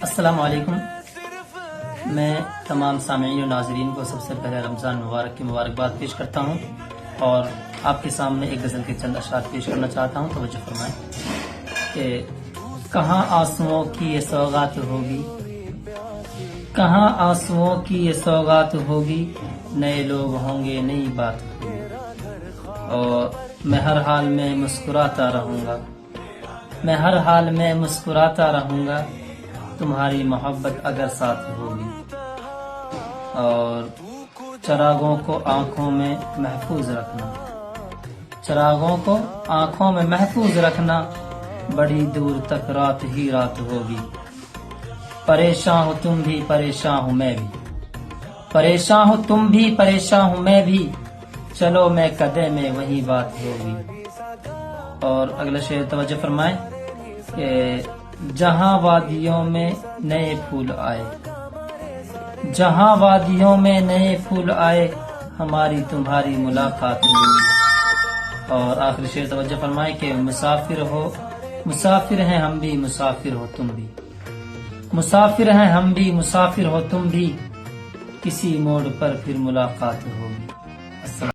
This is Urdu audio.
السلام علیکم۔ میں تمام سامعین و ناظرین کو سب سے پہلے رمضان مبارک کی مبارکباد پیش کرتا ہوں اور آپ کے سامنے ایک غزل کے چند اشعار پیش کرنا چاہتا ہوں۔ توجہ فرمائیں کہ کہاں آنسوؤں کی یہ سوغات ہوگی، کہاں آنسوؤں کی یہ سوغات ہوگی، نئے لوگ ہوں گے نئی بات ہوگی، اور میں ہر حال میں مسکراتا رہوں گا، میں ہر حال میں مسکراتا رہوں گا، تمہاری محبت اگر ساتھ ہوگی، اور چراغوں کو آنکھوں میں محفوظ رکھنا، چراغوں کو آنکھوں میں محفوظ رکھنا، بڑی دور تک رات ہی رات ہوگی، پریشان ہو تم بھی پریشان ہوں میں بھی، پریشان ہو تم بھی پریشان ہوں میں بھی، چلو میں قدے میں وہی بات ہوگی۔ اور اگلا شعر توجہ فرمائیں کہ جہاں وادیوں میں نئے پھول آئے، جہاں وادیوں میں نئے پھول آئے، ہماری تمہاری ملاقات ہوئی۔ اور آخری شعر توجہ فرمائیں کہ مسافر ہو، مسافر ہیں ہم بھی، مسافر ہو تم بھی، مسافر ہیں ہم بھی، مسافر ہو تم بھی، کسی موڑ پر پھر ملاقات ہوگی۔ السلام